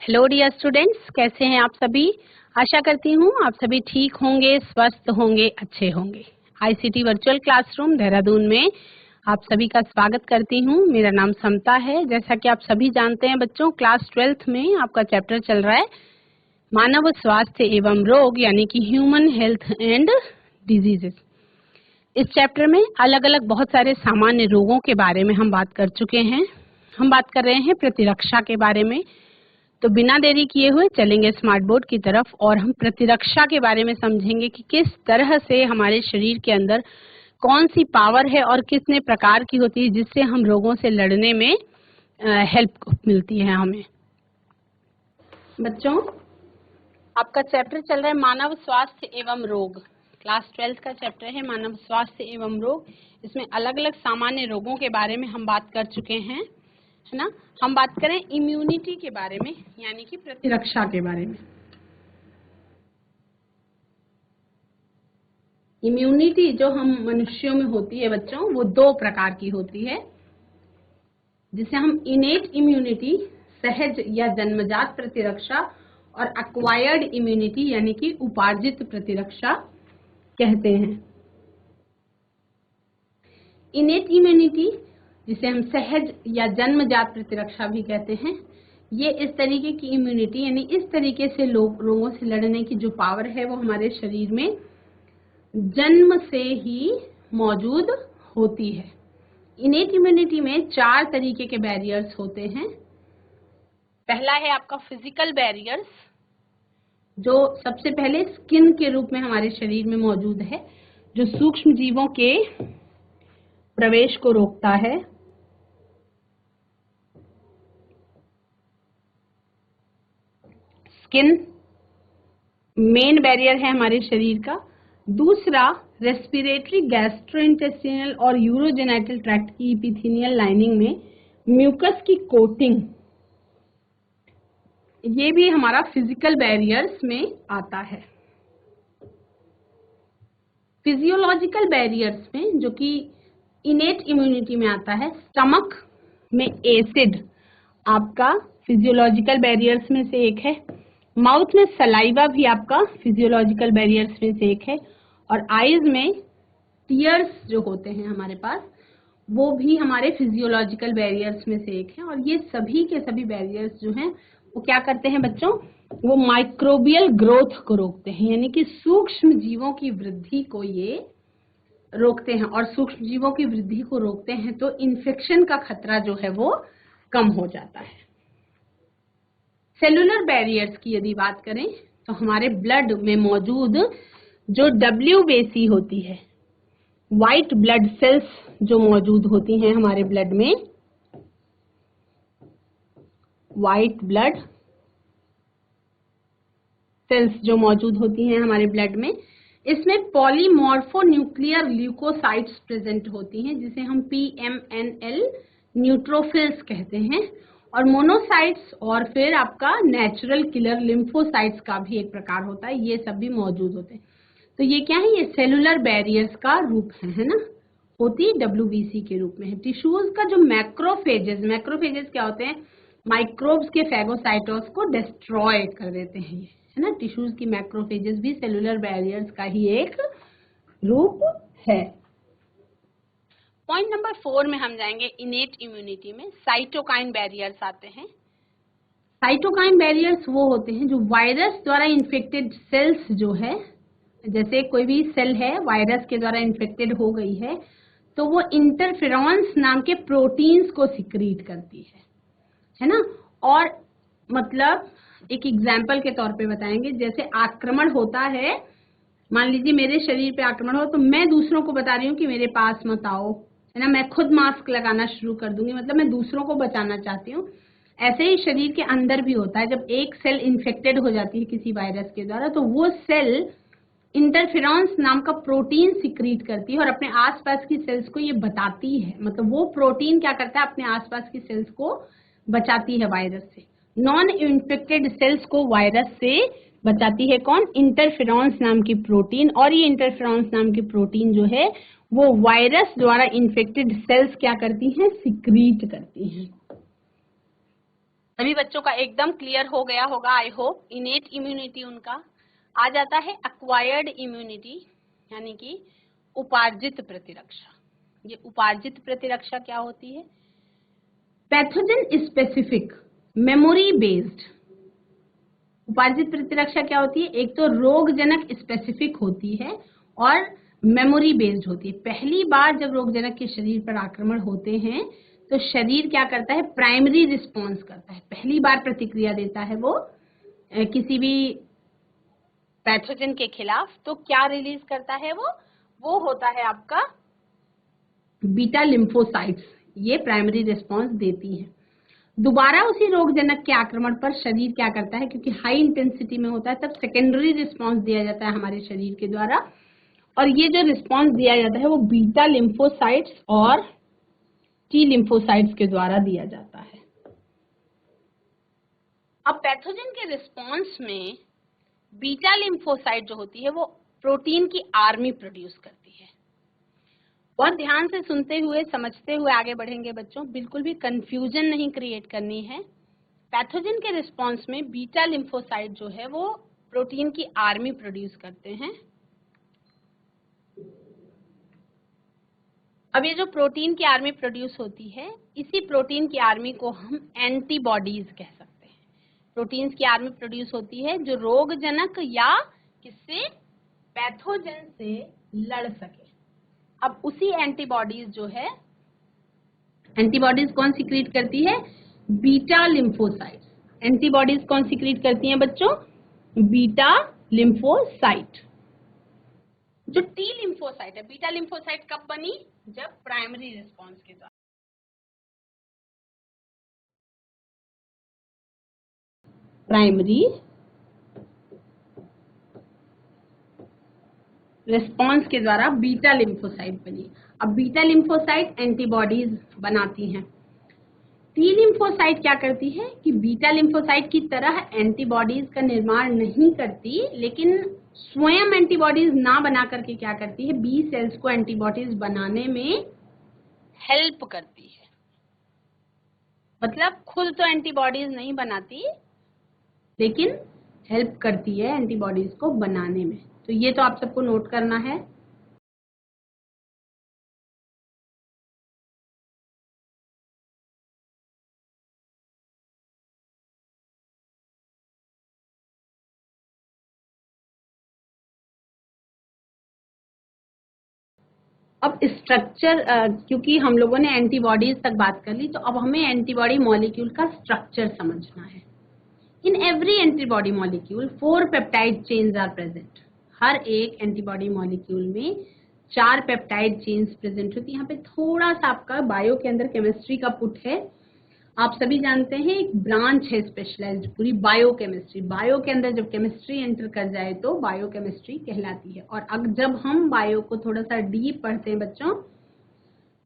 Hello dear students, कैसे हैं आप सभी। आशा करती हूँ आप सभी ठीक होंगे, स्वस्थ होंगे, अच्छे होंगे। आईसीटी वर्चुअल क्लासरूम देहरादून में आप सभी का स्वागत करती हूँ। मेरा नाम समता है। जैसा कि आप सभी जानते हैं बच्चों, क्लास 12th में आपका चैप्टर चल रहा है मानव स्वास्थ्य एवं रोग, यानी कि ह्यूमन हेल्थ एंड डिजीजेस। इस चैप्टर में अलग अलग बहुत सारे सामान्य रोगों के बारे में हम बात कर चुके हैं। हम बात कर रहे हैं प्रतिरक्षा के बारे में। तो बिना देरी किए हुए चलेंगे स्मार्ट बोर्ड की तरफ और हम प्रतिरक्षा के बारे में समझेंगे कि किस तरह से हमारे शरीर के अंदर कौन सी पावर है और कितने प्रकार की होती है जिससे हम रोगों से लड़ने में हेल्प मिलती है हमें। बच्चों, आपका चैप्टर चल रहा है मानव स्वास्थ्य एवं रोग। क्लास 12th का चैप्टर है मानव स्वास्थ्य एवं रोग। इसमें अलग अलग सामान्य रोगों के बारे में हम बात कर चुके हैं, है ना। हम बात करें इम्यूनिटी के बारे में, यानी कि प्रतिरक्षा के बारे में। इम्यूनिटी जो हम मनुष्यों में होती है बच्चों, वो दो प्रकार की होती है, जिसे हम इनेट इम्यूनिटी, सहज या जन्मजात प्रतिरक्षा, और एक्वायर्ड इम्यूनिटी यानी कि उपार्जित प्रतिरक्षा कहते हैं। इनेट इम्यूनिटी, जिसे हम सहज या जन्मजात प्रतिरक्षा भी कहते हैं, ये इस तरीके की इम्यूनिटी यानी इस तरीके से रोगों से लड़ने की जो पावर है वो हमारे शरीर में जन्म से ही मौजूद होती है। इनेट इम्यूनिटी में 4 तरीके के बैरियर्स होते हैं। पहला है आपका फिजिकल बैरियर्स, जो सबसे पहले स्किन के रूप में हमारे शरीर में मौजूद है, जो सूक्ष्म जीवों के प्रवेश को रोकता है। स्किन मेन बैरियर है हमारे शरीर का। दूसरा, रेस्पिरेटरी, गैस्ट्रोइंटेस्टिनल और यूरोजेनिटल ट्रैक्ट की इपिथेलियल लाइनिंग में म्यूकस की कोटिंग, ये भी हमारा फिजिकल बैरियर्स में आता है। फिजियोलॉजिकल बैरियर्स में, जो कि इनेट इम्यूनिटी में आता है, स्टमक में एसिड आपका फिजियोलॉजिकल बैरियर्स में से एक है। माउथ में सलाइवा भी आपका फिजियोलॉजिकल बैरियर्स में से एक है। और आईज में टीयर्स जो होते हैं हमारे पास, वो भी हमारे फिजियोलॉजिकल बैरियर्स में से एक है। और ये सभी के सभी बैरियर्स जो हैं वो क्या करते हैं बच्चों, वो माइक्रोबियल ग्रोथ को रोकते हैं, यानी कि सूक्ष्म जीवों की वृद्धि को ये रोकते हैं। और सूक्ष्म जीवों की वृद्धि को रोकते हैं तो इन्फेक्शन का खतरा जो है वो कम हो जाता है। सेलुलर बैरियर्स की यदि बात करें तो हमारे ब्लड में मौजूद जो WBC होती है, व्हाइट ब्लड सेल्स जो मौजूद होती हैं हमारे ब्लड में, व्हाइट ब्लड सेल्स जो मौजूद होती हैं हमारे ब्लड में, इसमें पॉलीमॉर्फोन्यूक्लियर ल्यूकोसाइट्स प्रेजेंट होती हैं, जिसे हम PMNL न्यूट्रोफिल्स कहते हैं। और मोनोसाइट्स और फिर आपका नेचुरल किलर लिम्फोसाइट्स का भी एक प्रकार होता है, ये सब भी मौजूद होते हैं। तो ये क्या है, ये सेलुलर बैरियर्स का रूप है ना, होती WBC के रूप में है। टिश्यूज का जो मैक्रोफेजेस क्या होते हैं, माइक्रोब्स के फैगोसाइटोस को डिस्ट्रॉय कर देते हैं, है ना। टिश्यूज की मैक्रोफेजेस भी सेलुलर बैरियर्स का ही एक रूप है। पॉइंट नंबर 4 में हम जाएंगे इनेट इम्यूनिटी में। साइटोकाइन बैरियर्स आते हैं। साइटोकाइन बैरियर्स वो होते हैं जो वायरस द्वारा इन्फेक्टेड सेल्स जो है, जैसे कोई भी सेल है वायरस के द्वारा इन्फेक्टेड हो गई है, तो वो इंटरफेरॉन्स नाम के प्रोटीन्स को सिक्रीट करती है ना। और मतलब एक एग्जाम्पल के तौर पे बताएंगे, जैसे आक्रमण होता है, मान लीजिए मेरे शरीर पे आक्रमण हो तो मैं दूसरों को बता रही हूँ कि मेरे पास मत आओ, है ना। मैं खुद मास्क लगाना शुरू कर दूंगी, मतलब मैं दूसरों को बचाना चाहती हूँ। ऐसे ही शरीर के अंदर भी होता है, जब एक सेल इन्फेक्टेड हो जाती है किसी वायरस के द्वारा, तो वो सेल इंटरफेरॉन्स नाम का प्रोटीन सिक्रीट करती है और अपने आसपास की सेल्स को ये बताती है, मतलब वो प्रोटीन क्या करता है, अपने आसपास की सेल्स को बचाती है वायरस से। नॉन इन्फेक्टेड सेल्स को वायरस से बचाती है कौन, इंटरफेरॉन्स नाम की प्रोटीन। और ये इंटरफेरॉन्स नाम की प्रोटीन जो है वो वायरस द्वारा इन्फेक्टेड सेल्स क्या करती हैं, सिक्रीट करती हैं। सभी बच्चों का एकदम क्लियर हो गया होगा आई होप। इनेट इम्यूनिटी उनका आ जाता है एक्वायर्ड इम्यूनिटी, यानी कि उपार्जित प्रतिरक्षा। ये उपार्जित प्रतिरक्षा क्या होती है? Pathogen specific memory based. उपार्जित प्रतिरक्षा क्या होती है? एक तो रोगजनक स्पेसिफिक होती है और मेमोरी बेस्ड होती है। पहली बार जब रोगजनक के शरीर पर आक्रमण होते हैं तो शरीर क्या करता है? प्राइमरी रिस्पॉन्स करता है, पहली बार प्रतिक्रिया देता है वो किसी भी पैथोजन के खिलाफ। तो क्या रिलीज करता है वो होता है आपका बीटा लिम्फोसाइट्स। ये प्राइमरी रिस्पॉन्स देती है। दोबारा उसी रोगजनक के आक्रमण पर शरीर क्या करता है? क्योंकि हाई इंटेंसिटी में होता है तब सेकेंडरी रिस्पॉन्स दिया जाता है हमारे शरीर के द्वारा, और ये जो रिस्पॉन्स दिया जाता है वो बीटा लिम्फोसाइट्स और टी लिम्फोसाइट्स के द्वारा दिया जाता है। अब पैथोजन के रिस्पॉन्स में बीटा लिम्फोसाइट जो होती है वो प्रोटीन की आर्मी प्रोड्यूस करती है। बहुत ध्यान से सुनते हुए समझते हुए आगे बढ़ेंगे बच्चों, बिल्कुल भी कंफ्यूजन नहीं क्रिएट करनी है। पैथोजन के रिस्पॉन्स में बीटा लिम्फोसाइट जो है वो प्रोटीन की आर्मी प्रोड्यूस करते हैं। अब ये जो प्रोटीन की आर्मी प्रोड्यूस होती है, इसी प्रोटीन की आर्मी को हम एंटीबॉडीज कह सकते हैं। प्रोटीन्स की आर्मी प्रोड्यूस होती है जो रोगजनक या किससे? पैथोजन से लड़ सके। अब उसी एंटीबॉडीज जो है, एंटीबॉडीज कौन सीक्रेट करती है? Beta lymphocyte. एंटीबॉडीज कौन सीक्रेट करती हैं बच्चों? Beta lymphocyte. जो टी लिम्फोसाइट है, बीटा लिम्फोसाइट कब बनी? जब प्राइमरी रिस्पॉन्स के द्वारा। प्राइमरी रिस्पॉन्स के द्वारा बीटा लिम्फोसाइट बनी। अब बीटा लिम्फोसाइट एंटीबॉडीज बनाती हैं। टी लिम्फोसाइट क्या करती है कि बीटा लिम्फोसाइट की तरह एंटीबॉडीज का निर्माण नहीं करती, लेकिन स्वयं एंटीबॉडीज ना बना करके क्या करती है? बी सेल्स को एंटीबॉडीज बनाने में हेल्प करती है। मतलब खुद तो एंटीबॉडीज नहीं बनाती, लेकिन हेल्प करती है एंटीबॉडीज को बनाने में। तो ये तो आप सबको नोट करना है। अब स्ट्रक्चर, क्योंकि हम लोगों ने एंटीबॉडीज तक बात कर ली, तो अब हमें एंटीबॉडी मॉलिक्यूल का स्ट्रक्चर समझना है। In every antibody molecule 4 peptide chains are present. हर एक एंटीबॉडी मॉलिक्यूल में 4 पेप्टाइड चेन्स प्रेजेंट होती है। यहाँ पे थोड़ा सा आपका बायो के अंदर केमिस्ट्री का पुट है। आप सभी जानते हैं एक ब्रांच है स्पेशलाइज्ड पूरी बायोकेमिस्ट्री। बायो के अंदर जब केमिस्ट्री एंटर कर जाए तो बायोकेमिस्ट्री कहलाती है। और अब जब हम बायो को थोड़ा सा डीप पढ़ते हैं बच्चों,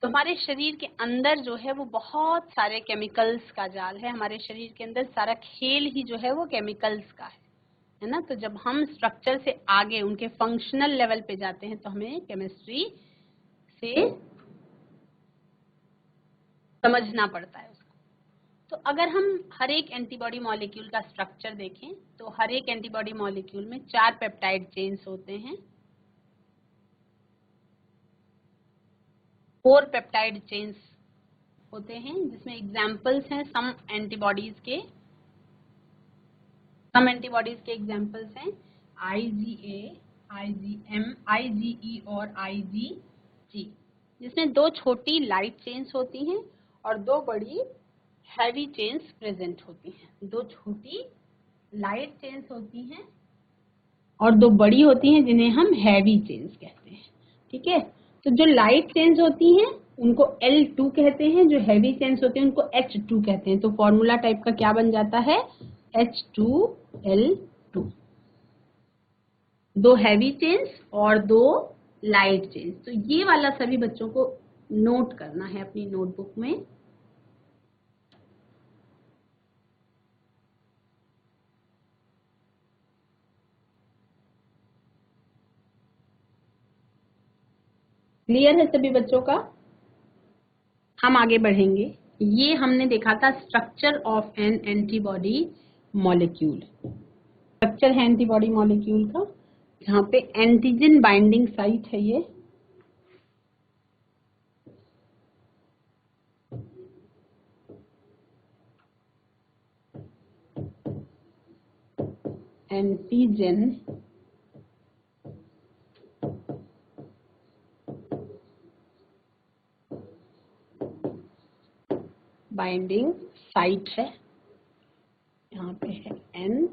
तो हमारे शरीर के अंदर जो है वो बहुत सारे केमिकल्स का जाल है। हमारे शरीर के अंदर सारा खेल ही जो है वो केमिकल्स का है ना। तो जब हम स्ट्रक्चर से आगे उनके फंक्शनल लेवल पे जाते हैं तो हमें केमिस्ट्री से समझना पड़ता है उसको। तो अगर हम हर एक एंटीबॉडी मॉलिक्यूल का स्ट्रक्चर देखें तो हर एक एंटीबॉडी मॉलिक्यूल में 4 पेप्टाइड चेन्स होते हैं, 4 पेप्टाइड चेन्स होते हैं, जिसमें एग्जाम्पल्स हैं सम एंटीबॉडीज के एग्जाम्पल्स हैं IgA, IgM, IgE और IgG, जिसमें 2 छोटी लाइट चेन्स होती हैं और 2 बड़ी हैवी चेन्स प्रेजेंट होती हैं। 2 छोटी लाइट चेन्स होती हैं और 2 बड़ी होती हैं जिन्हें हम हैवी चेन्स कहते हैं। ठीक है, तो जो लाइट चेन्स होती हैं उनको L2 कहते हैं, जो हैवी चेन्स होते हैं उनको H2 कहते हैं। तो फॉर्मूला टाइप का क्या बन जाता है? H2L2। 2 हैवी चेन्स और 2 लाइट चेन्स। तो ये वाला सभी बच्चों को नोट करना है अपनी नोटबुक में। क्लियर है सभी बच्चों का? हम आगे बढ़ेंगे। ये हमने देखा था structure of N antibody molecule. Structure है एंटीबॉडी मॉलिक्यूल का, जहाँ पे एंटीजन बाइंडिंग साइट है ये, एंटीजन बाइंडिंग साइट है। यहाँ पे है N,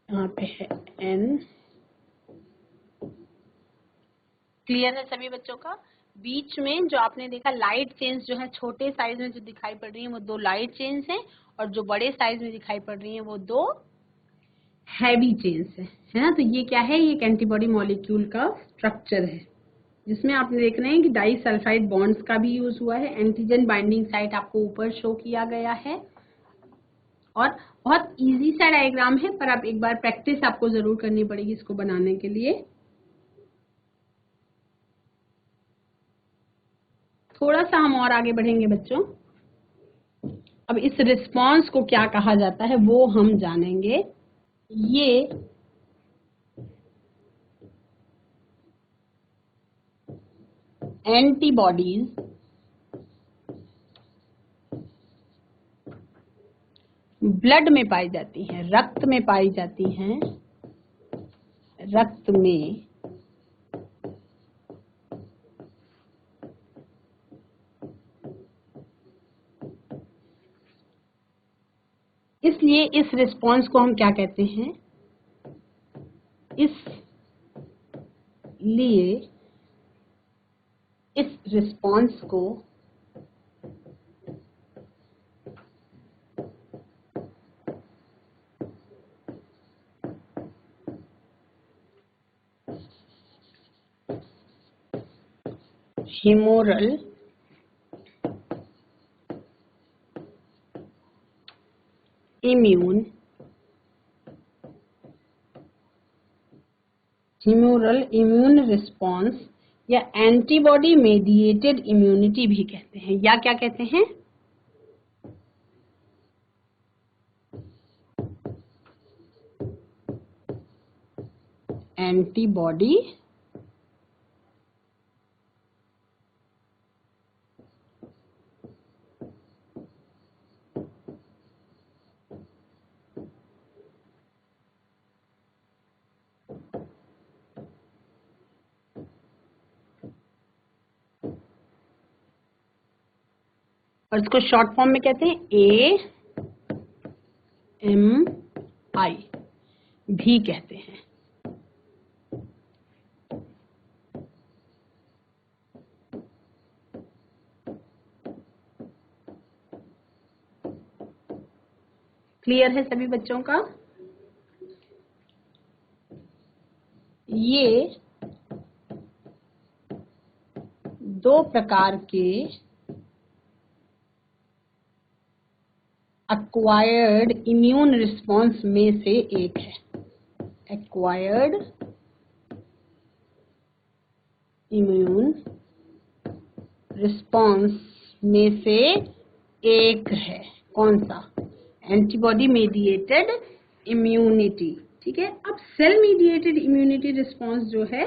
यहाँ पे है N। क्लियर है सभी बच्चों का? बीच में जो आपने देखा लाइट चेन्स जो है छोटे साइज में जो दिखाई पड़ रही है वो 2 लाइट चेन्स हैं, और जो बड़े साइज में दिखाई पड़ रही है वो 2 हैवी चेन्स है ना। तो ये क्या है? ये एक एंटीबॉडी मॉलिक्यूल का स्ट्रक्चर है, जिसमें आपने देख रहे हैं कि डाई सल्फाइड बॉन्ड्स का भी यूज हुआ है। एंटीजन बाइंडिंग साइट आपको ऊपर शो किया गया है, और बहुत इजी सा डायग्राम है, पर आप एक बार प्रैक्टिस आपको जरूर करनी पड़ेगी इसको बनाने के लिए। थोड़ा सा हम और आगे बढ़ेंगे बच्चों। अब इस रिस्पांस को क्या कहा जाता है वो हम जानेंगे। ये एंटीबॉडीज ब्लड में पाई जाती हैं, रक्त में पाई जाती हैं, रक्त में इसलिए इस रिस्पांस को हम क्या कहते हैं? इसलिए इस रिस्पांस को ह्यूमोरल इम्यून रिस्पांस या एंटीबॉडी मेडिएटेड इम्यूनिटी भी कहते हैं। या क्या कहते हैं? एंटीबॉडी और इसको शॉर्ट फॉर्म में कहते हैं AMI भी कहते हैं। क्लियर है सभी बच्चों का? ये 2 प्रकार के एक्वायर्ड इम्यून रिस्पांस में से एक है। एक्वायर्ड इम्यून रिस्पांस में से एक है। कौन सा? Antibody mediated immunity. ठीक है। अब सेल मीडिएटेड इम्यूनिटी रिस्पांस जो है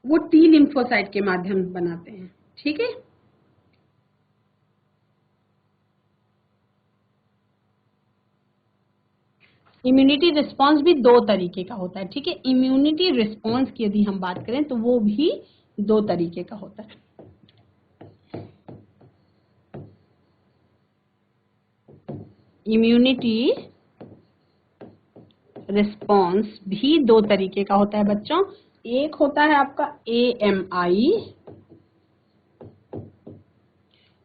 वो टी लिम्फोसाइट के माध्यम से बनाते हैं। ठीक है। इम्यूनिटी रिस्पांस भी 2 तरीके का होता है। ठीक है। इम्यूनिटी रिस्पांस की यदि हम बात करें तो वो भी 2 तरीके का होता है। इम्यूनिटी रिस्पांस भी 2 तरीके का होता है बच्चों। एक होता है आपका AMI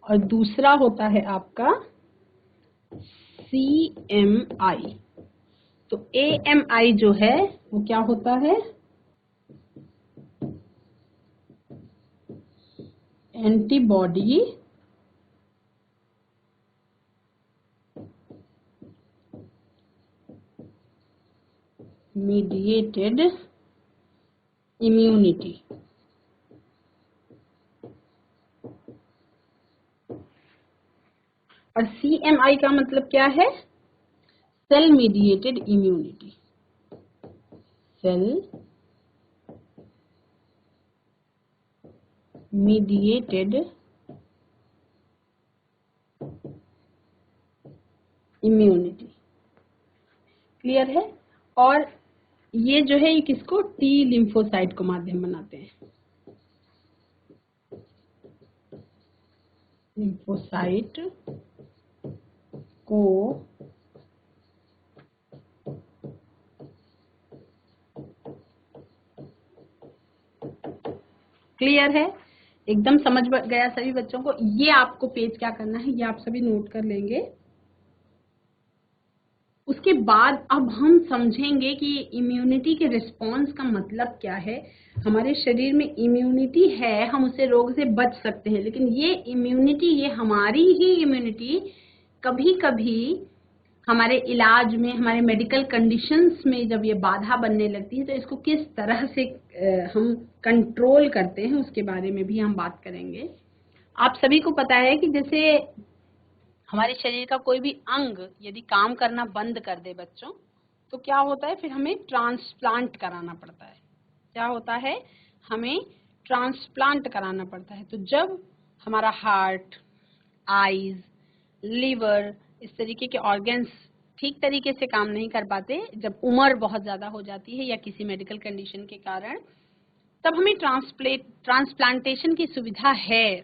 और दूसरा होता है आपका CMI। तो AMI जो है वो क्या होता है? Antibody mediated immunity. और CMI का मतलब क्या है? Cell mediated immunity. Cell mediated immunity. Clear है? और ये जो है ये किसको? टी लिम्फोसाइट को माध्यम बनाते हैं। लिम्फोसाइट को क्लियर है? एकदम समझ गया सभी बच्चों को? ये आपको पेज क्या करना है, ये आप सभी नोट कर लेंगे। उसके बाद अब हम समझेंगे कि इम्यूनिटी के रिस्पॉन्स का मतलब क्या है। हमारे शरीर में इम्यूनिटी है, हम उससे रोग से बच सकते हैं, लेकिन ये इम्यूनिटी, ये हमारी ही इम्यूनिटी कभी कभी हमारे इलाज में, हमारे मेडिकल कंडीशंस में जब ये बाधा बनने लगती है तो इसको किस तरह से हम कंट्रोल करते हैं उसके बारे में भी हम बात करेंगे। आप सभी को पता है कि जैसे हमारे शरीर का कोई भी अंग यदि काम करना बंद कर दे बच्चों, तो क्या होता है? फिर हमें ट्रांसप्लांट कराना पड़ता है। क्या होता है? हमें ट्रांसप्लांट कराना पड़ता है। तो जब हमारा हार्ट, आईज, लिवर, इस तरीके के ऑर्गन्स ठीक तरीके से काम नहीं कर पाते, जब उम्र बहुत ज्यादा हो जाती है या किसी मेडिकल कंडीशन के कारण, तब हमें ट्रांसप्लांटेशन की सुविधा है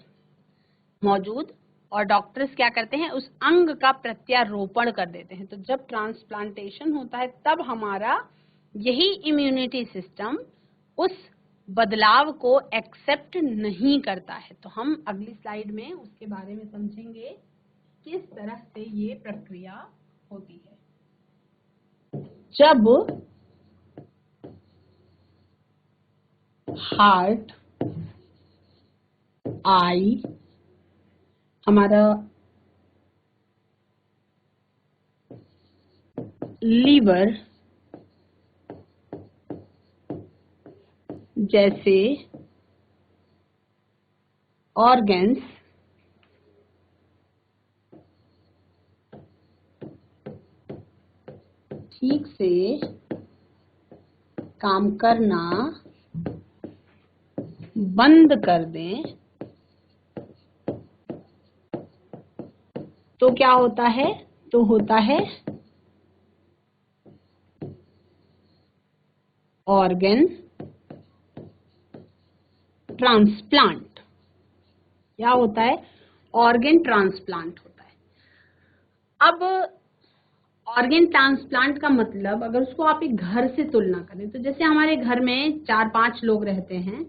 मौजूद, और डॉक्टर्स क्या करते हैं? उस अंग का प्रत्यारोपण कर देते हैं। तो जब ट्रांसप्लांटेशन होता है तब हमारा यही इम्यूनिटी सिस्टम उस बदलाव को एक्सेप्ट नहीं करता है। तो हम अगली स्लाइड में उसके बारे में समझेंगे किस तरह से ये प्रक्रिया होती है। जब हार्ट, आई, हमारा लीवर जैसे ऑर्गन्स ठीक से काम करना बंद कर दें तो क्या होता है? तो होता है ऑर्गन ट्रांसप्लांट। क्या होता है? ऑर्गन ट्रांसप्लांट होता है। अब ऑर्गन ट्रांसप्लांट का मतलब अगर उसको आप एक घर से तुलना करें, तो जैसे हमारे घर में 4-5 लोग रहते हैं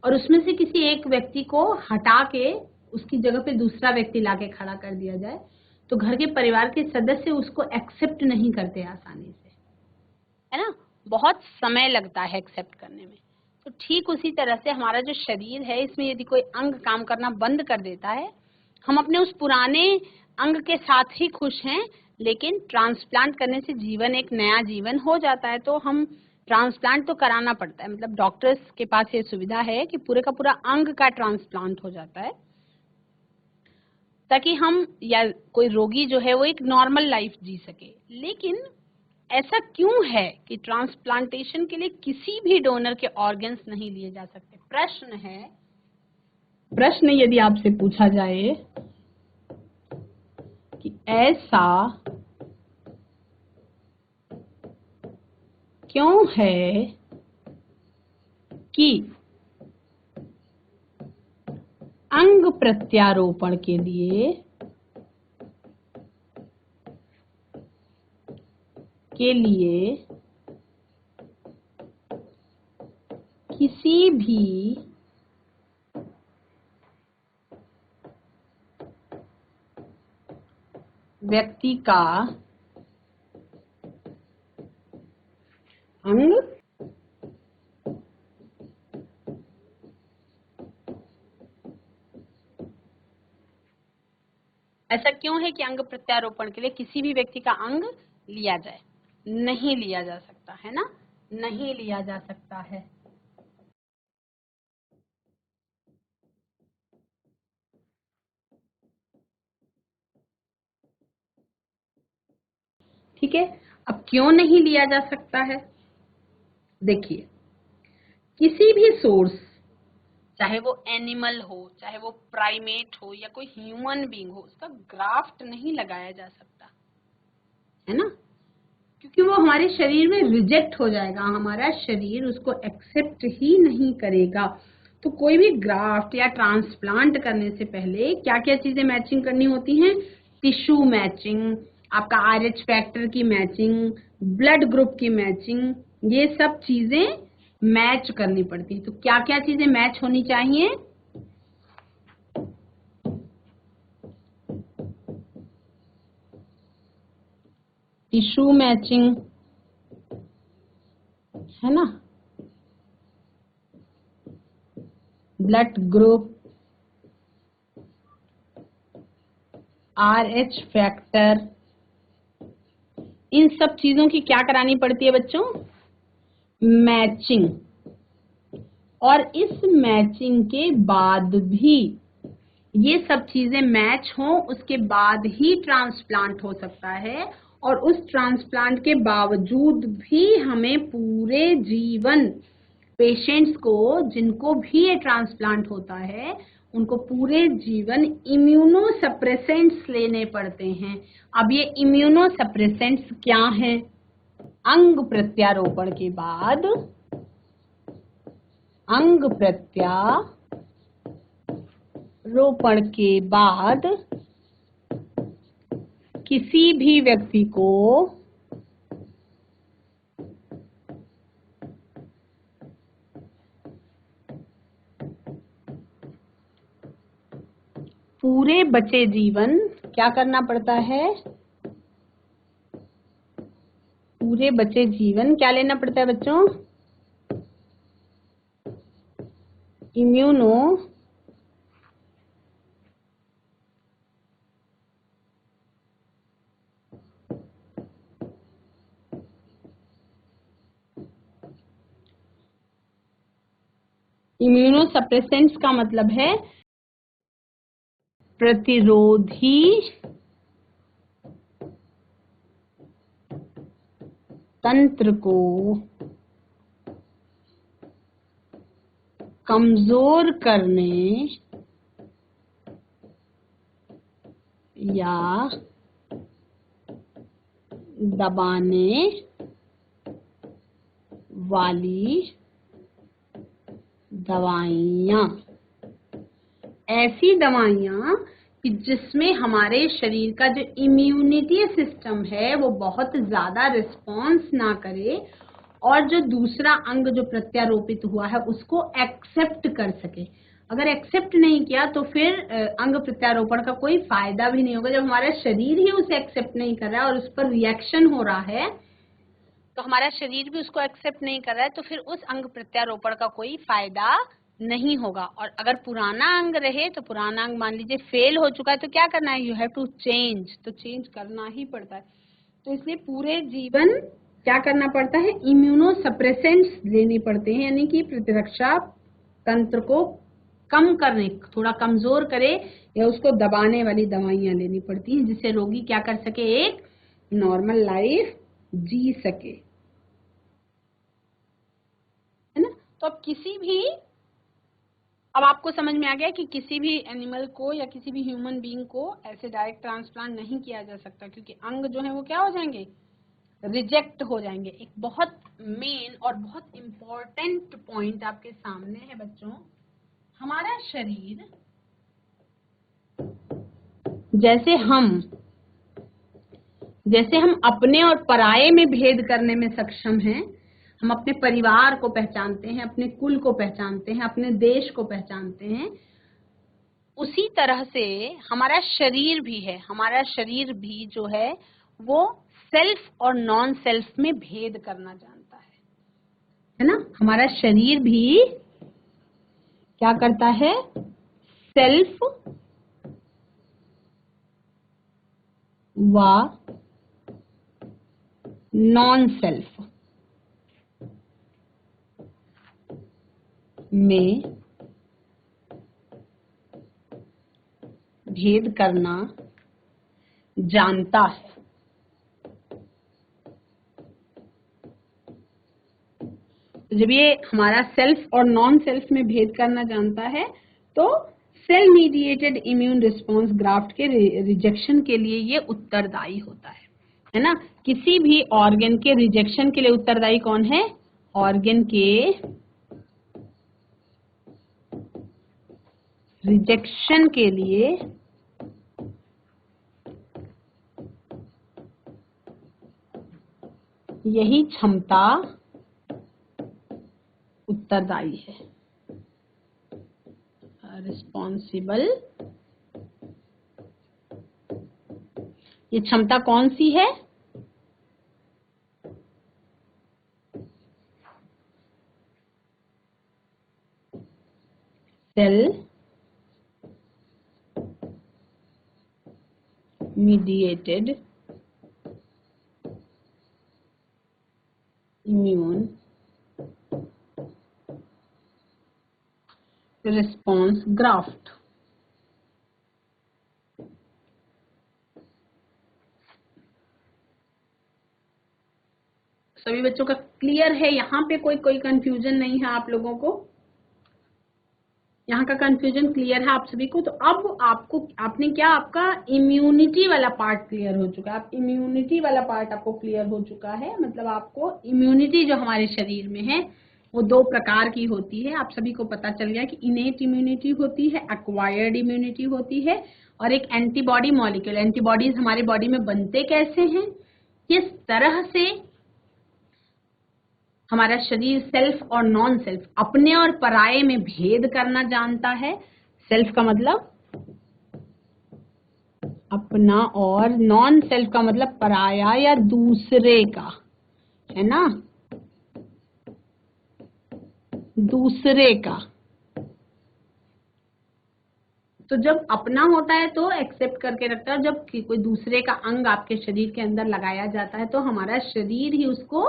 और उसमें से किसी एक व्यक्ति को हटा के उसकी जगह पे दूसरा व्यक्ति लाके खड़ा कर दिया जाए, तो घर के परिवार के सदस्य उसको एक्सेप्ट नहीं करते आसानी से, है ना? बहुत समय लगता है एक्सेप्ट करने में। तो ठीक उसी तरह से हमारा जो शरीर है, इसमें यदि कोई अंग काम करना बंद कर देता है, हम अपने उस पुराने अंग के साथ ही खुश हैं, लेकिन ट्रांसप्लांट करने से जीवन, एक नया जीवन हो जाता है। तो हम ट्रांसप्लांट तो कराना पड़ता है, मतलब डॉक्टर्स के पास ये सुविधा है कि पूरे का पूरा अंग का ट्रांसप्लांट हो जाता है, ताकि हम या कोई रोगी जो है वो एक नॉर्मल लाइफ जी सके। लेकिन ऐसा क्यों है कि ट्रांसप्लांटेशन के लिए किसी भी डोनर के ऑर्गन्स नहीं लिए जा सकते? प्रश्न यदि आपसे पूछा जाए कि ऐसा क्यों है कि अंग प्रत्यारोपण के लिए किसी भी व्यक्ति का अंग ऐसा क्यों है कि अंग प्रत्यारोपण के लिए किसी भी व्यक्ति का अंग लिया जाए? नहीं लिया जा सकता, है ना? नहीं लिया जा सकता है। ठीक है, अब क्यों नहीं लिया जा सकता है? देखिए, किसी भी सोर्स, चाहे वो एनिमल हो, चाहे वो प्राइमेट हो या कोई ह्यूमन बीइंग हो, उसका ग्राफ्ट नहीं लगाया जा सकता है ना, क्योंकि वो हमारे शरीर में रिजेक्ट हो जाएगा, हमारा शरीर उसको एक्सेप्ट ही नहीं करेगा। तो कोई भी ग्राफ्ट या ट्रांसप्लांट करने से पहले क्या क्या चीजें मैचिंग करनी होती हैं? टिश्यू मैचिंग, आपका RH फैक्टर की मैचिंग, ब्लड ग्रुप की मैचिंग, ये सब चीजें मैच करनी पड़ती है। तो क्या क्या चीजें मैच होनी चाहिए? टिश्यू मैचिंग, है ना, ब्लड ग्रुप, RH फैक्टर, इन सब चीजों की क्या करानी पड़ती है बच्चों? मैचिंग। और इस मैचिंग के बाद भी, ये सब चीजें मैच हो उसके बाद ही ट्रांसप्लांट हो सकता है। और उस ट्रांसप्लांट के बावजूद भी हमें पूरे जीवन, पेशेंट्स को जिनको भी ये ट्रांसप्लांट होता है उनको पूरे जीवन इम्यूनो सप्रेसेंट्स लेने पड़ते हैं। अब ये इम्यूनो सप्रेसेंट्स क्या हैं? अंग प्रत्यारोपण के बाद, अंग प्रत्यारोपण के बाद किसी भी व्यक्ति को पूरे बचे जीवन क्या करना पड़ता है? पूरे बचे जीवन क्या लेना पड़ता है बच्चों? इम्यूनो इम्यूनोसप्रेसेंट्स का मतलब है प्रतिरोधी तंत्र को कमजोर करने या दबाने वाली दवाइयाँ, ऐसी दवाइयाँ कि जिसमें हमारे शरीर का जो इम्यूनिटी सिस्टम है वो बहुत ज्यादा रिस्पॉन्स ना करे और जो दूसरा अंग जो प्रत्यारोपित हुआ है उसको एक्सेप्ट कर सके। अगर एक्सेप्ट नहीं किया तो फिर अंग प्रत्यारोपण का कोई फायदा भी नहीं होगा। जब हमारा शरीर ही उसे एक्सेप्ट नहीं कर रहा है और उस पर रिएक्शन हो रहा है, तो हमारा शरीर भी उसको एक्सेप्ट नहीं कर रहा है, तो फिर उस अंग प्रत्यारोपण का कोई फायदा नहीं होगा। और अगर पुराना अंग रहे तो पुराना अंग मान लीजिए फेल हो चुका है तो क्या करना है? यू हैव टू चेंज, तो चेंज करना ही पड़ता है। तो इसलिए पूरे जीवन क्या करना पड़ता है? इम्यूनो सप्रेसेंट्स लेने पड़ते हैं, यानी कि प्रतिरक्षा तंत्र को कम करने, थोड़ा कमजोर करे या उसको दबाने वाली दवाइयां लेनी पड़ती हैं जिससे रोगी क्या कर सके? एक नॉर्मल लाइफ जी सके, है ना। तो अब किसी भी, अब आपको समझ में आ गया कि किसी भी एनिमल को या किसी भी ह्यूमन बीइंग को ऐसे डायरेक्ट ट्रांसप्लांट नहीं किया जा सकता, क्योंकि अंग जो है वो क्या हो जाएंगे? रिजेक्ट हो जाएंगे। एक बहुत मेन और बहुत इंपॉर्टेंट पॉइंट आपके सामने है बच्चों, हमारा शरीर, जैसे हम अपने और पराये में भेद करने में सक्षम हैं, हम अपने परिवार को पहचानते हैं, अपने कुल को पहचानते हैं, अपने देश को पहचानते हैं, उसी तरह से हमारा शरीर भी है। हमारा शरीर भी जो है वो सेल्फ और नॉन सेल्फ में भेद करना जानता है ना। हमारा शरीर भी क्या करता है? सेल्फ व नॉन सेल्फ में भेद करना जानता है। तो जब ये हमारा सेल्फ और नॉन सेल्फ में भेद करना जानता है तो cell mediated immune response graft के रिजेक्शन के लिए ये उत्तरदायी होता है ना। किसी भी ऑर्गन के रिजेक्शन के लिए उत्तरदायी कौन है? ऑर्गन के रिजेक्शन के लिए यही क्षमता उत्तरदायी है, रिस्पॉन्सिबल। ये क्षमता कौन सी है? Cell mediated immune response graft. सभी बच्चों का क्लियर है? यहाँ पे कोई कंफ्यूजन नहीं है आप लोगों को? यहाँ का कंफ्यूजन क्लियर है आप सभी को? तो अब आपने क्या, आपका इम्यूनिटी वाला पार्ट क्लियर हो चुका है। आप इम्यूनिटी वाला पार्ट आपको क्लियर हो चुका है। मतलब आपको इम्यूनिटी जो हमारे शरीर में है वो दो प्रकार की होती है। आप सभी को पता चल गया कि इनेट इम्यूनिटी होती है, एक्वायर्ड इम्यूनिटी होती है, और एक एंटीबॉडी मॉलिक्यूल। एंटीबॉडीज हमारे बॉडी में बनते कैसे हैं, किस तरह से हमारा शरीर सेल्फ और नॉन सेल्फ, अपने और पराये में भेद करना जानता है। सेल्फ का मतलब अपना और नॉन सेल्फ का मतलब पराया या दूसरे का, है ना, दूसरे का। तो जब अपना होता है तो एक्सेप्ट करके रखता है, जब कोई दूसरे का अंग आपके शरीर के अंदर लगाया जाता है तो हमारा शरीर ही उसको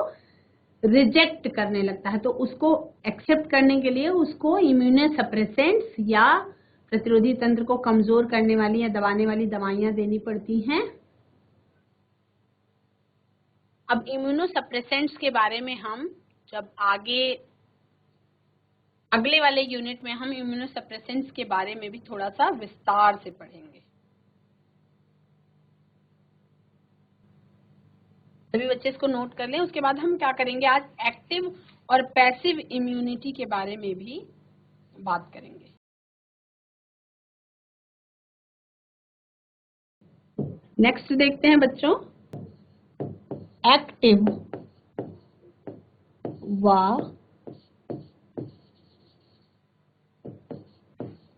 रिजेक्ट करने लगता है। तो उसको एक्सेप्ट करने के लिए उसको इम्यूनोसप्रेसेंट्स या प्रतिरोधी तंत्र को कमजोर करने वाली या दबाने वाली दवाइयां देनी पड़ती हैं। अब इम्यूनोसप्रेसेंट्स के बारे में हम जब अगले वाले यूनिट में हम इम्यूनोसप्रेसेंट्स के बारे में भी थोड़ा सा विस्तार से पढ़ेंगे। सभी बच्चे इसको नोट कर लें। उसके बाद हम क्या करेंगे, आज एक्टिव और पैसिव इम्यूनिटी के बारे में भी बात करेंगे। नेक्स्ट देखते हैं बच्चों, एक्टिव व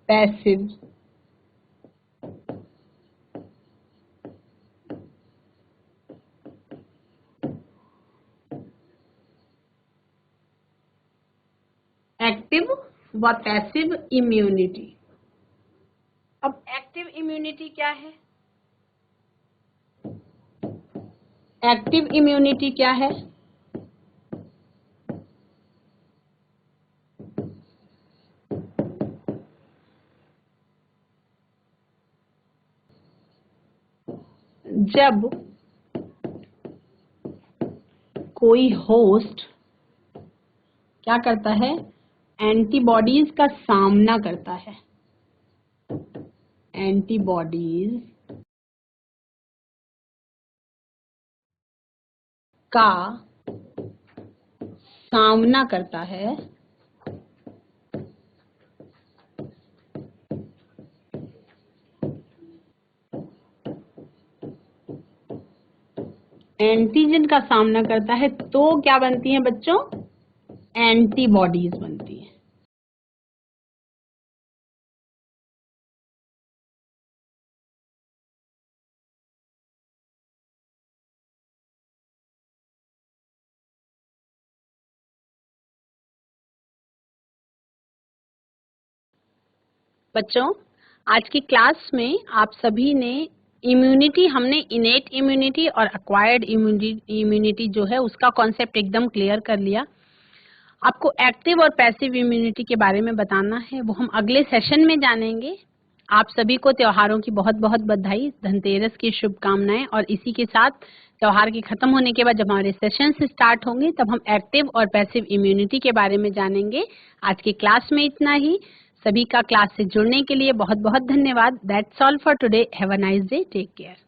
पैसिव एक्टिव व पैसिव इम्यूनिटी। अब एक्टिव इम्यूनिटी क्या है? एक्टिव इम्यूनिटी क्या है? जब कोई होस्ट क्या करता है, एंटीबॉडीज का सामना करता है, एंटीबॉडीज का सामना करता है एंटीजन का सामना करता है तो क्या बनती हैं बच्चों? एंटीबॉडीज बनती हैं। बच्चों आज की क्लास में आप सभी ने इम्यूनिटी, हमने इनेट इम्यूनिटी और एक्वायर्ड इम्यूनिटी जो है उसका कॉन्सेप्ट एकदम क्लियर कर लिया। आपको एक्टिव और पैसिव इम्यूनिटी के बारे में बताना है, वो हम अगले सेशन में जानेंगे। आप सभी को त्योहारों की बहुत बहुत बधाई, धनतेरस की शुभकामनाएं। और इसी के साथ त्योहार के खत्म होने के बाद जब हमारे सेशंस स्टार्ट होंगे तब हम एक्टिव और पैसिव इम्यूनिटी के बारे में जानेंगे। आज की क्लास में इतना ही। सभी का क्लास से जुड़ने के लिए बहुत बहुत धन्यवाद। That's all for today. Have a nice day. Take care.